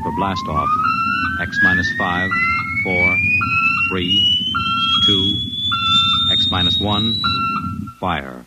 for blastoff. X minus 5, 4, 3, 2, X minus 1, fire.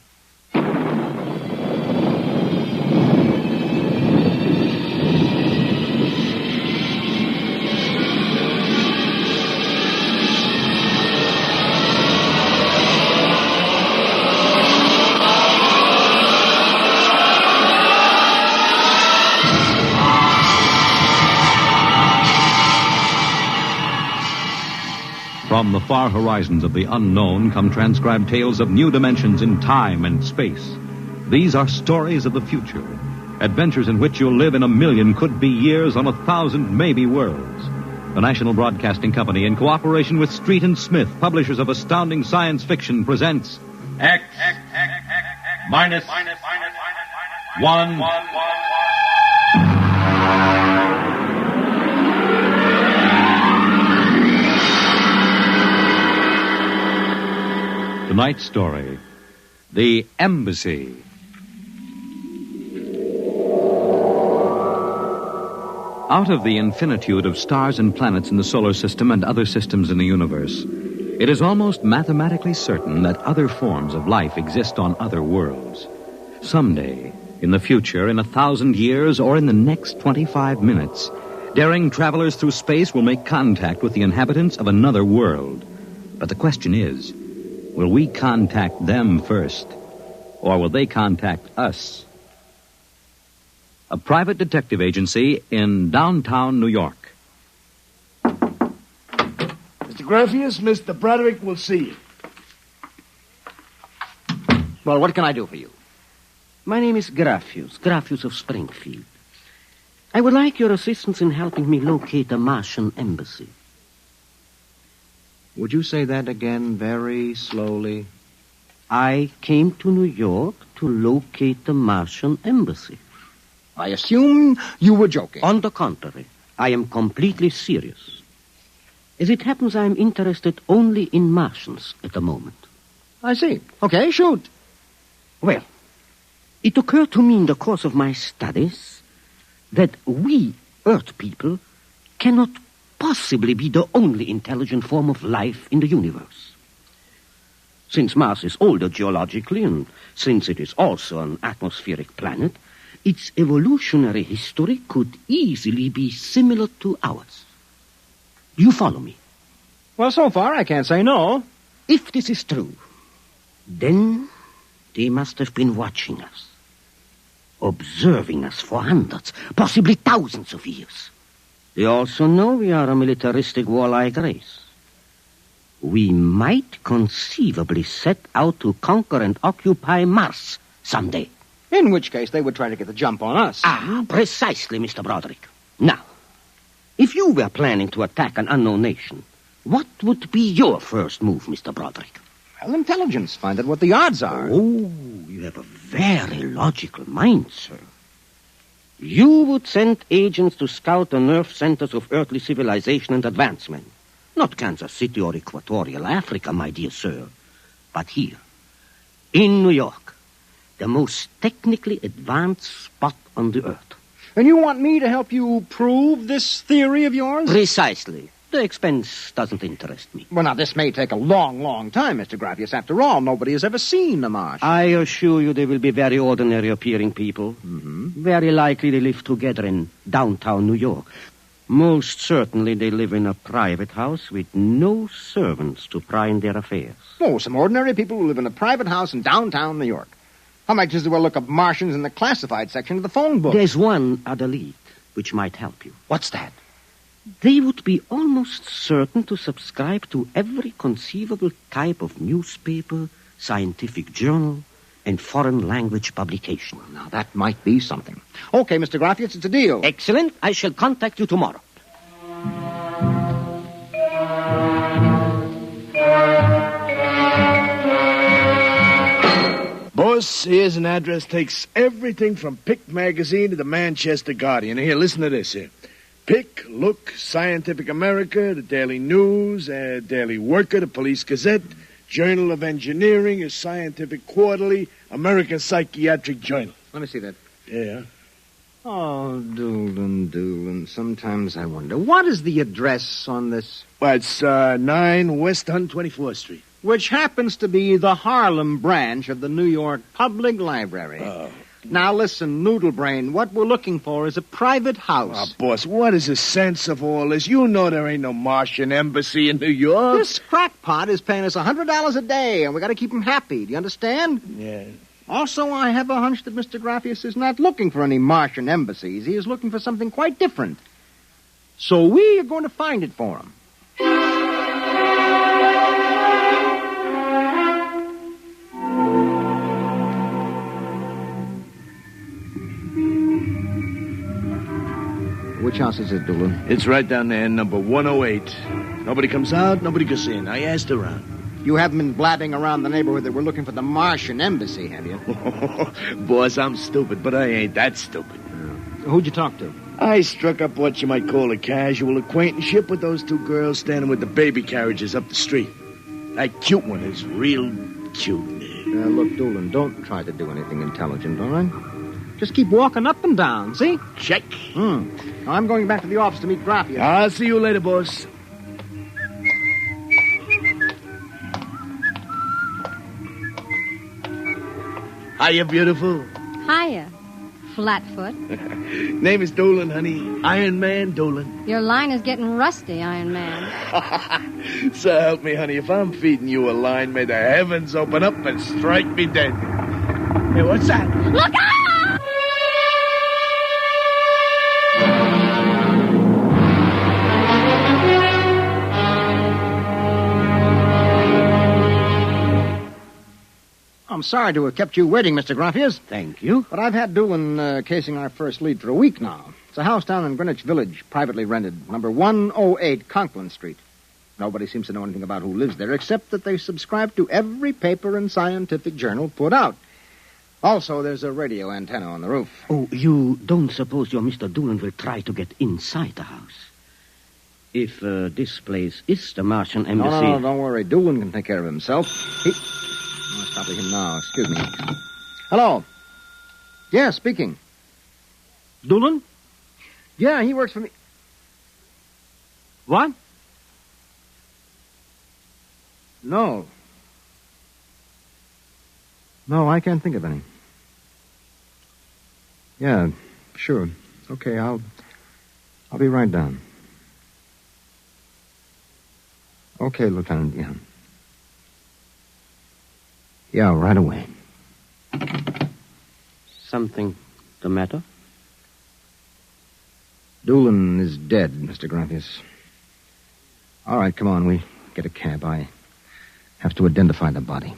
From the far horizons of the unknown come transcribed tales of new dimensions in time and space. These are stories of the future, adventures in which you'll live in a million could-be years on 1,000 maybe worlds. The National Broadcasting Company, in cooperation with Street and Smith, publishers of astounding science fiction, presents X minus 1. Tonight's story, The Embassy. Out of the infinitude of stars and planets in the solar system and other systems in the universe, it is almost mathematically certain that other forms of life exist on other worlds. Someday, in the future, in 1,000 years, or in the next 25 minutes, daring travelers through space will make contact with the inhabitants of another world. But the question is, will we contact them first, or will they contact us? A private detective agency in downtown New York. Mr. Graffius, Mr. Broderick will see you. Well, what can I do for you? My name is Graffius of Springfield. I would like your assistance in helping me locate a Martian embassy. Would you say that again very slowly? I came to New York to locate the Martian embassy. I assume you were joking. On the contrary, I am completely serious. As it happens, I am interested only in Martians at the moment. I see. Okay, shoot. Well, it occurred to me in the course of my studies that we, Earth people, cannot possibly be the only intelligent form of life in the universe. Since Mars is older geologically, and since it is also an atmospheric planet, its evolutionary history could easily be similar to ours. Do you follow me? Well, so far, I can't say no. If this is true, then they must have been watching us, observing us for hundreds, possibly thousands of years. They also know we are a militaristic, warlike race. We might conceivably set out to conquer and occupy Mars someday. In which case, they would try to get the jump on us. Ah, precisely, Mr. Broderick. Now, if you were planning to attack an unknown nation, what would be your first move, Mr. Broderick? Well, intelligence. Find out what the odds are. Oh, you have a very logical mind, sir. You would send agents to scout the nerve centers of earthly civilization and advancement. Not Kansas City or Equatorial Africa, my dear sir, but here, in New York, the most technically advanced spot on the earth. And you want me to help you prove this theory of yours? Precisely. The expense doesn't interest me. Well, now, this may take a long, long time, Mr. Graffius. After all, nobody has ever seen the Martian. I assure you they will be very ordinary-appearing people. Mm-hmm. Very likely they live together in downtown New York. Most certainly they live in a private house with no servants to pry in their affairs. Oh, some ordinary people who live in a private house in downtown New York. How might just as well look up Martians in the classified section of the phone book? There's one other lead which might help you. What's that? They would be almost certain to subscribe to every conceivable type of newspaper, scientific journal, and foreign language publication. Now, that might be something. Okay, Mr. Graffius, it's a deal. Excellent. I shall contact you tomorrow. Boss, here's an address. Takes everything from Pick Magazine to the Manchester Guardian. Here, listen to this here. Pick, Look, Scientific America, the Daily News, Daily Worker, the Police Gazette, Journal of Engineering, a Scientific Quarterly, American Psychiatric Journal. Let me see that. Yeah. Oh, Doolin. Sometimes I wonder, what is the address on this? Well, it's 9 West 124th Street. Which happens to be the Harlem branch of the New York Public Library. Oh. Now listen, Noodlebrain, what we're looking for is a private house. Oh, boss, what is the sense of all this? You know there ain't no Martian embassy in New York. This crackpot is paying us $100 a day, and we got to keep him happy. Do you understand? Yeah. Also, I have a hunch that Mr. Graffius is not looking for any Martian embassies. He is looking for something quite different. So we are going to find it for him. Which house is it, Doolin? It's right down there, number 108. Nobody comes out, nobody goes in. I asked around. You haven't been blabbing around the neighborhood that we're looking for the Martian embassy, have you? Boss, I'm stupid, but I ain't that stupid. Who'd you talk to? I struck up what you might call a casual acquaintanceship with those two girls standing with the baby carriages up the street. That cute one is real cute. Look, Doolin, don't try to do anything intelligent, all right? Just keep walking up and down, see? Check. Now, I'm going back to the office to meet Graffius. I'll see you later, boss. Hiya, beautiful. Hiya, Flatfoot. Name is Doolin, honey. Iron Man Doolin. Your line is getting rusty, Iron Man. So help me, honey. If I'm feeding you a line, may the heavens open up and strike me dead. Hey, what's that? Look out! I'm sorry to have kept you waiting, Mr. Graffius. Thank you. But I've had Doolin casing our first lead for a week now. It's a house down in Greenwich Village, privately rented, number 108 Conklin Street. Nobody seems to know anything about who lives there, except that they subscribe to every paper and scientific journal put out. Also, there's a radio antenna on the roof. Oh, you don't suppose your Mr. Doolin will try to get inside the house? If this place is the Martian embassy... No, don't worry. Doolin can take care of himself. I'll stop with him now. Excuse me. Hello. Yeah, speaking. Doolin? Yeah, he works for me. What? No. No, I can't think of any. Yeah, sure. Okay, I'll be right down. Okay, Lieutenant, yeah. Yeah, right away. Something the matter? Doolin is dead, Mr. Graffius. All right, come on, we get a cab. I have to identify the body.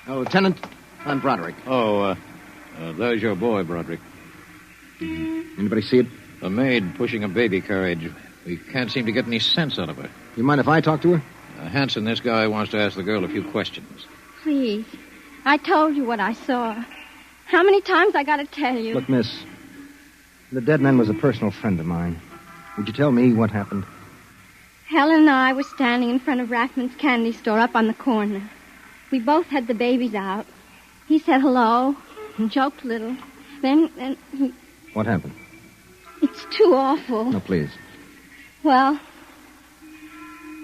Lieutenant, I'm Broderick. Oh, there's your boy, Broderick. Anybody see it? The maid pushing a baby carriage. We can't seem to get any sense out of her. You mind if I talk to her? Hanson, this guy wants to ask the girl a few questions. Please. I told you what I saw. How many times I got to tell you? Look, miss, the dead man was a personal friend of mine. Would you tell me what happened? Helen and I were standing in front of Rathman's candy store up on the corner. We both had the babies out. He said hello and joked a little. Then he... What happened? It's too awful. No, please. Well,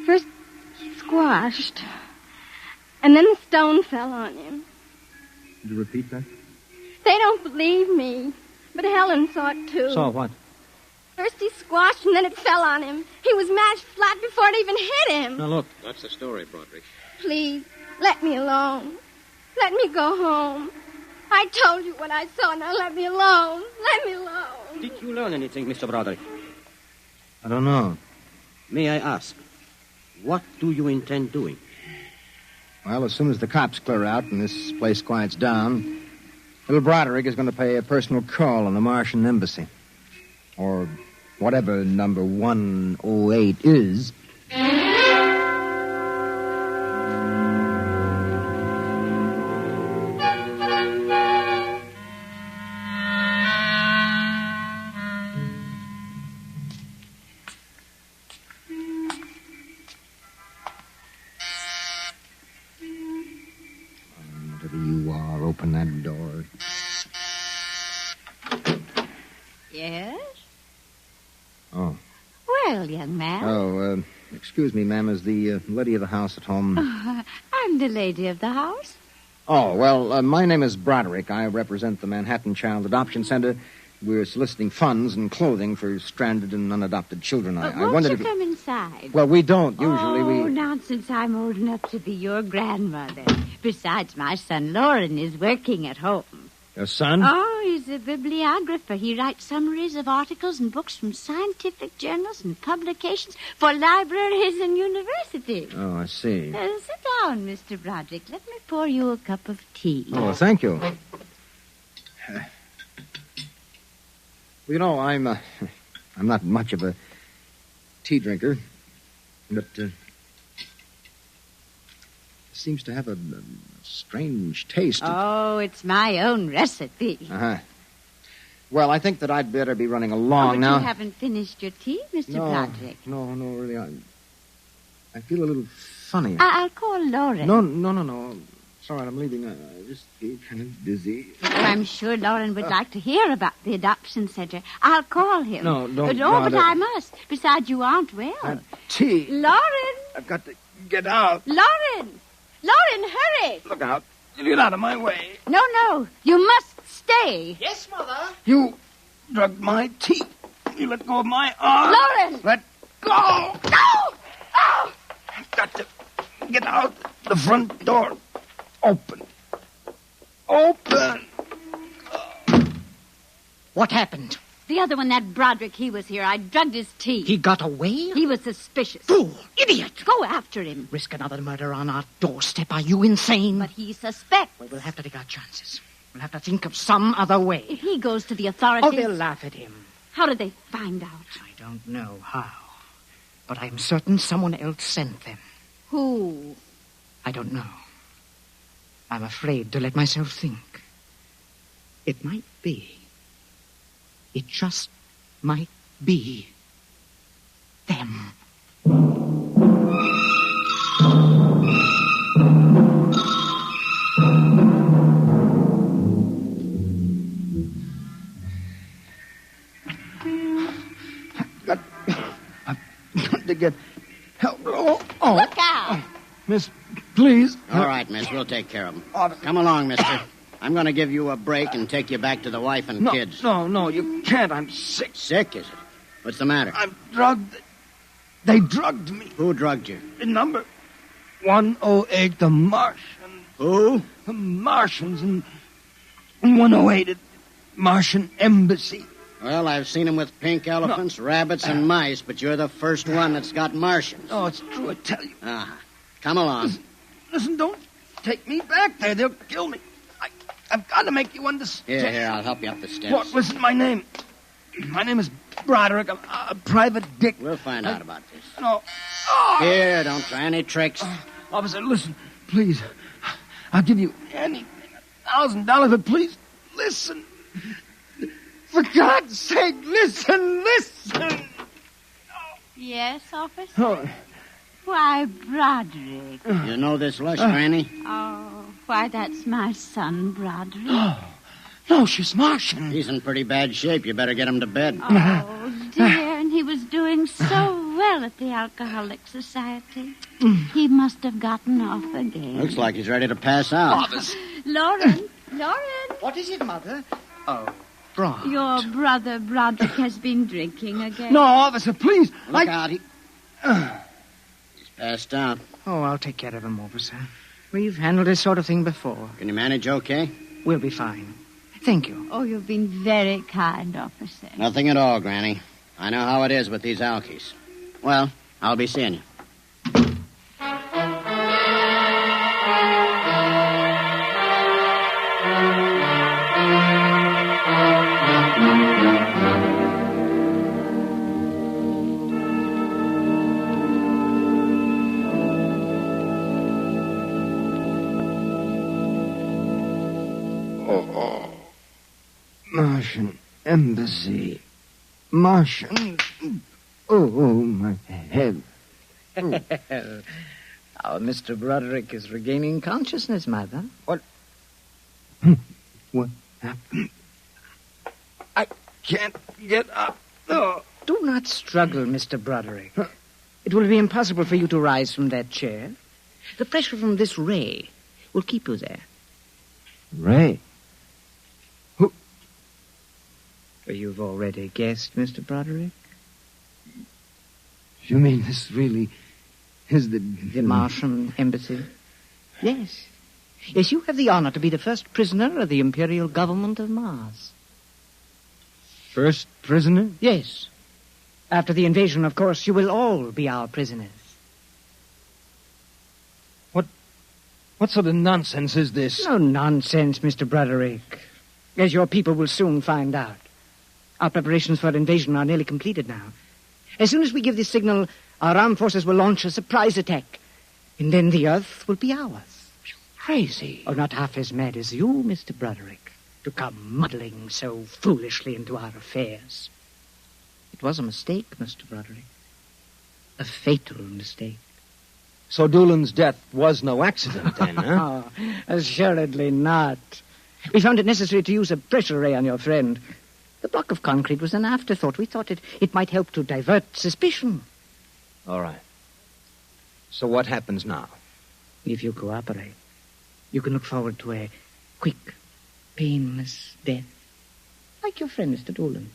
first he squashed, and then the stone fell on him. Could you repeat that? They don't believe me, but Helen saw it too. Saw what? First he squashed, and then it fell on him. He was mashed flat before it even hit him. Now, look. That's the story, Broderick. Please, let me alone. Let me go home. I told you what I saw. Now let me alone. Let me alone. Did you learn anything, Mr. Broderick? I don't know. May I ask, what do you intend doing? Well, as soon as the cops clear out and this place quiets down, little Broderick is going to pay a personal call on the Martian embassy. Or whatever number 108 is. whoever you are, open that door. Yes? Oh. Well, young man. Oh, excuse me, ma'am. Is the lady of the house at home? I'm the lady of the house. Oh, well, my name is Broderick. I represent the Manhattan Child Adoption Center. We're soliciting funds and clothing for stranded and unadopted children. I Won't wondered you if... come inside? Well, we don't. Usually Oh, nonsense. I'm old enough to be your grandmother. Besides, my son Lauren is working at home. Your son? Oh, he's a bibliographer. He writes summaries of articles and books from scientific journals and publications for libraries and universities. Oh, I see. Sit down, Mr. Broderick. Let me pour you a cup of tea. Oh, thank you. You know, I'm not much of a tea drinker, but it seems to have a strange taste. Oh, it's my own recipe. Uh-huh. Well, I think that I'd better be running along but now. You haven't finished your tea, Mr. Broderick. No, really. I feel a little funny. I'll call Lauren. No. It's all right, I'm leaving. I just feel kind of dizzy. Oh, I'm sure Lauren would like to hear about the adoption center. I'll call him. No, don't No, bother. but I must. Besides, you aren't well. Tea. Lauren! I've got to get out. Lauren! Lauren, hurry! Look out. You get out of my way. No. You must stay. Yes, Mother. You drugged my tea. You let go of my arm. Lauren! Let go. No! Oh! I've got to get out the front door. Open. What happened? The other one, that Broderick, he was here. I drugged his tea. He got away? He was suspicious. Fool! Idiot! Go after him. Risk another murder on our doorstep. Are you insane? But he suspects. Well, we'll have to take our chances. We'll have to think of some other way. If he goes to the authorities... Oh, they'll laugh at him. How did they find out? I don't know how. But I'm certain someone else sent them. Who? I don't know. I'm afraid to let myself think. It might be. It just might be them. I've got to get help. Oh. Look out! Miss, please. All right, miss. We'll take care of them. Come along, mister. I'm going to give you a break and take you back to the wife and kids. No, you can't. I'm sick. Sick, is it? What's the matter? I'm drugged. They drugged me. Who drugged you? The number 108, the Martian. Who? The Martians in 108 at Martian Embassy. Well, I've seen them with pink elephants, rabbits, and mice, but you're the first one that's got Martians. Oh, it's true, I tell you. Ah, come along. Listen, don't take me back there. They'll kill me. I've got to make you understand. Here, I'll help you up the steps. What? Listen, my name. My name is Broderick. I'm a private dick. We'll find out about this. No. Oh. Here, don't try any tricks. Officer, listen, please. I'll give you anything, $1,000, but please, listen. For God's sake, listen. Yes, officer? Oh. Why, Broderick. You know this lush, Granny? Oh, why, that's my son, Broderick. No, she's Martian. He's in pretty bad shape. You better get him to bed. Oh, dear, and he was doing so well at the Alcoholic Society. He must have gotten off again. Looks like he's ready to pass out. Lauren! What is it, Mother? Oh, Brod. Your brother Broderick has been drinking again. No, officer, please. Look out. He's passed out. Oh, I'll take care of him, officer. We've handled this sort of thing before. Can you manage okay? We'll be fine. Thank you. Oh, you've been very kind, officer. Nothing at all, Granny. I know how it is with these Alkies. Well, I'll be seeing you. Martian Embassy. Martian. Oh, my head. Our Mr. Broderick is regaining consciousness, Mother. What happened? I can't get up. Oh. Do not struggle, Mr. Broderick. It will be impossible for you to rise from that chair. The pressure from this ray will keep you there. Ray? Who? You've already guessed, Mr. Broderick. You mean this really is the Martian embassy? Yes. Yes, you have the honor to be the first prisoner of the Imperial Government of Mars. First prisoner? Yes. After the invasion, of course, you will all be our prisoners. What sort of nonsense is this? No nonsense, Mr. Broderick. As your people will soon find out. Our preparations for invasion are nearly completed now. As soon as we give the signal, our armed forces will launch a surprise attack. And then the Earth will be ours. Crazy. Oh, not half as mad as you, Mr. Broderick, to come muddling so foolishly into our affairs. It was a mistake, Mr. Broderick. A fatal mistake. So Doolan's death was no accident, then, huh? Oh, assuredly not. We found it necessary to use a pressure ray on your friend. The block of concrete was an afterthought. We thought it might help to divert suspicion. All right. So what happens now? If you cooperate, you can look forward to a quick, painless death. Like your friend, Mr. Doolan.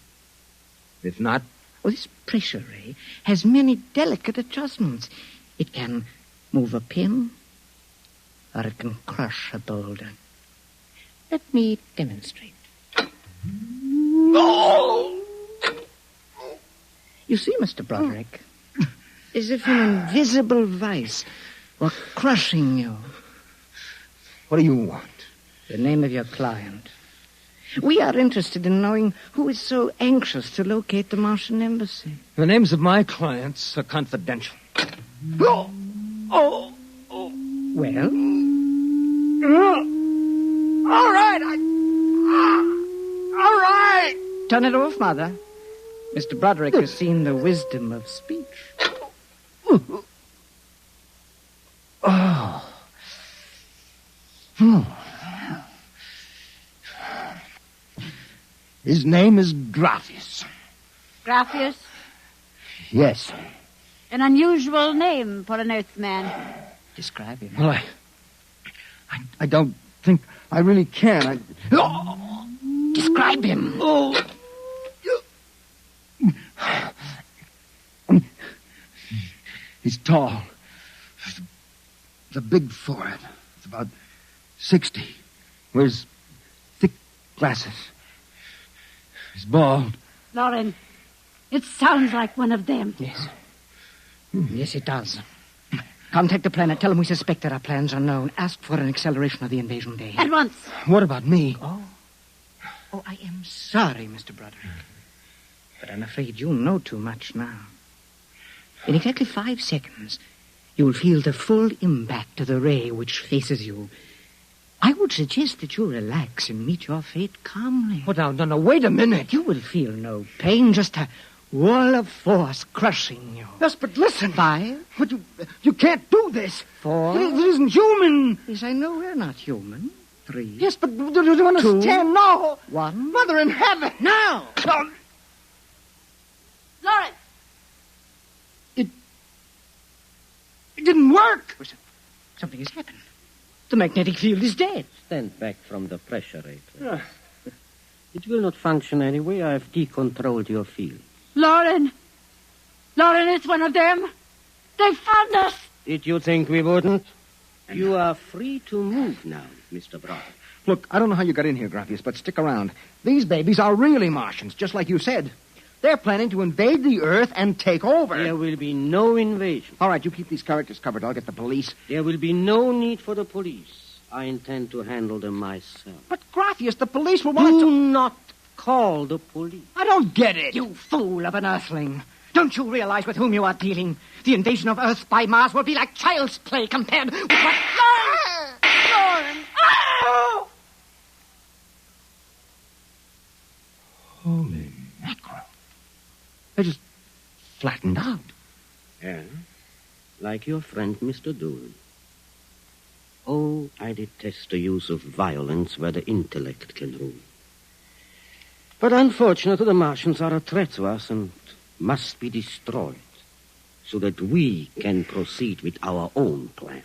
If not? Well, this pressure ray has many delicate adjustments. It can move a pin, or it can crush a boulder. Let me demonstrate. Oh! You see, Mr. Broderick, as if an invisible vice were crushing you. What do you want? The name of your client. We are interested in knowing who is so anxious to locate the Martian embassy. The names of my clients are confidential. Oh! Oh! Well? All right, all right! Turn it off, Mother. Mr. Broderick has seen the wisdom of speech. Oh. His name is Graphius. Graphius? Yes. An unusual name for an Earthman. Describe him. Well, I don't think I really can. Describe him. Oh. He's tall. The big forehead. It's about 60. Wears thick glasses. He's bald. Lauren, it sounds like one of them. Yes. Yes, it does. Contact the planet. Tell them we suspect that our plans are known. Ask for an acceleration of the invasion day. At once. What about me? Oh, I am sorry, Mr. Broderick. But I'm afraid you know too much now. In exactly 5 seconds, you will feel the full impact of the ray which faces you. I would suggest that you relax and meet your fate calmly. Oh, no, wait a minute. You will feel no pain, just a wall of force crushing you. Yes, but listen. 5. But you can't do this. 4. It isn't human. Yes, I know we're not human. 3. Yes, but do you understand? 2. No. 1. Mother in heaven. Now. No. Lauren! It didn't work. Something has happened. The magnetic field is dead. Stand back from the pressure rate. It will not function anyway. I have decontrolled your field. Lauren! Lauren, it's one of them. They found us. Did you think we wouldn't? You are free to move now, Mr. Broderick. Look, I don't know how you got in here, Graphius, but stick around. These babies are really Martians, just like you said. They're planning to invade the Earth and take over. There will be no invasion. All right, you keep these characters covered. I'll get the police. There will be no need for the police. I intend to handle them myself. But, Graphius, the police will want Do to... not call the police. I don't get it. You fool of an Earthling. Don't you realize with whom you are dealing? The invasion of Earth by Mars will be like child's play compared with what... Lauren! Oh! Holy mackerel. They just flattened out. Yeah, like your friend, Mr. Doolin. Oh, I detest the use of violence where the intellect can rule. But unfortunately, the Martians are a threat to us and must be destroyed so that we can proceed with our own plans.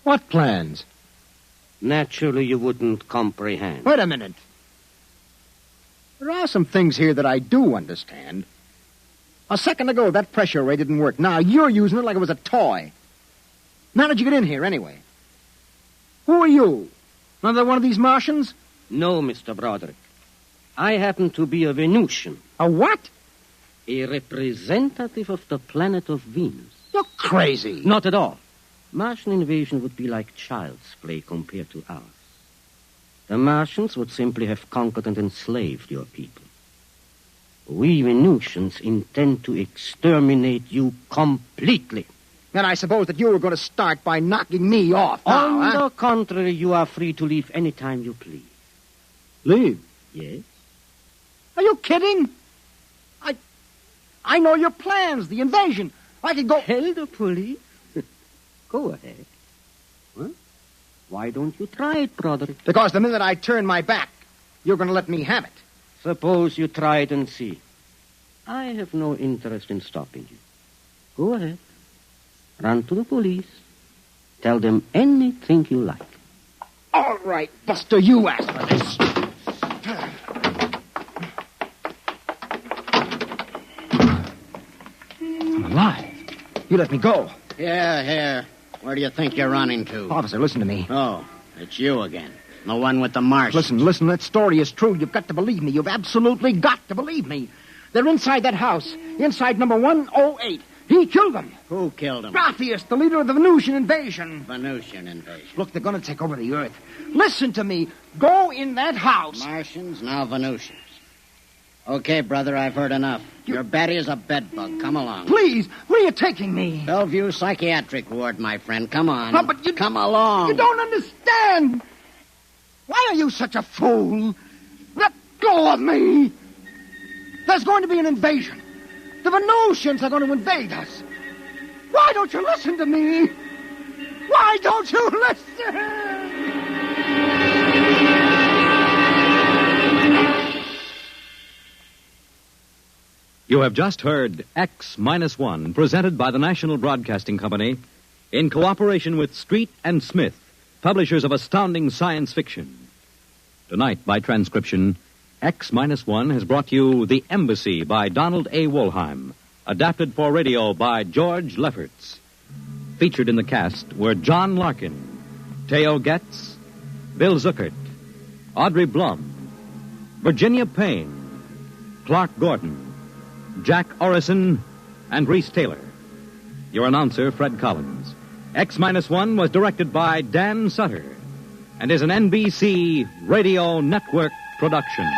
What plans? Naturally, you wouldn't comprehend. Wait a minute. There are some things here that I do understand. A second ago, that pressure ray didn't work. Now you're using it like it was a toy. How did you get in here, anyway? Who are you? Another one of these Martians? No, Mr. Broderick. I happen to be a Venusian. A what? A representative of the planet of Venus. You're crazy. Not at all. Martian invasion would be like child's play compared to ours. The Martians would simply have conquered and enslaved your people. We Venusians intend to exterminate you completely. And I suppose that you were going to start by knocking me off now, On the contrary, you are free to leave any time you please. Leave? Yes? Are you kidding? I know your plans, the invasion. I could go... Tell the police? Go ahead. Huh? Why don't you try it, Broderick? Because the minute I turn my back, you're going to let me have it. Suppose you try it and see. I have no interest in stopping you. Go ahead. Run to the police. Tell them anything you like. All right, Buster, you asked for this. I'm alive. You let me go. Here. Where do you think you're running to? Officer, listen to me. Oh, it's you again. The one with the Martians. Listen, that story is true. You've got to believe me. You've absolutely got to believe me. They're inside that house, inside number 108. He killed them. Who killed him? Graphius, the leader of the Venusian invasion. Venusian invasion. Look, they're going to take over the Earth. Listen to me. Go in that house. Martians, now Venusians. Okay, brother, I've heard enough. Your Betty is a bedbug. Come along. Please, where are you taking me? Bellevue Psychiatric Ward, my friend. Come on. No, but you... Come along. You don't understand. Why are you such a fool? Let go of me. There's going to be an invasion. The Venusians are going to invade us. Why don't you listen to me? Why don't you listen? You have just heard X-1, presented by the National Broadcasting Company in cooperation with Street and Smith, publishers of astounding science fiction. Tonight, by transcription, X-1 has brought you The Embassy by Donald A. Wollheim, adapted for radio by George Lefferts. Featured in the cast were John Larkin, Theo Getz, Bill Zuckert, Audrey Blum, Virginia Payne, Clark Gordon, Jack Orison, and Reese Taylor. Your announcer, Fred Collins. X-1 was directed by Dan Sutter and is an NBC Radio Network production.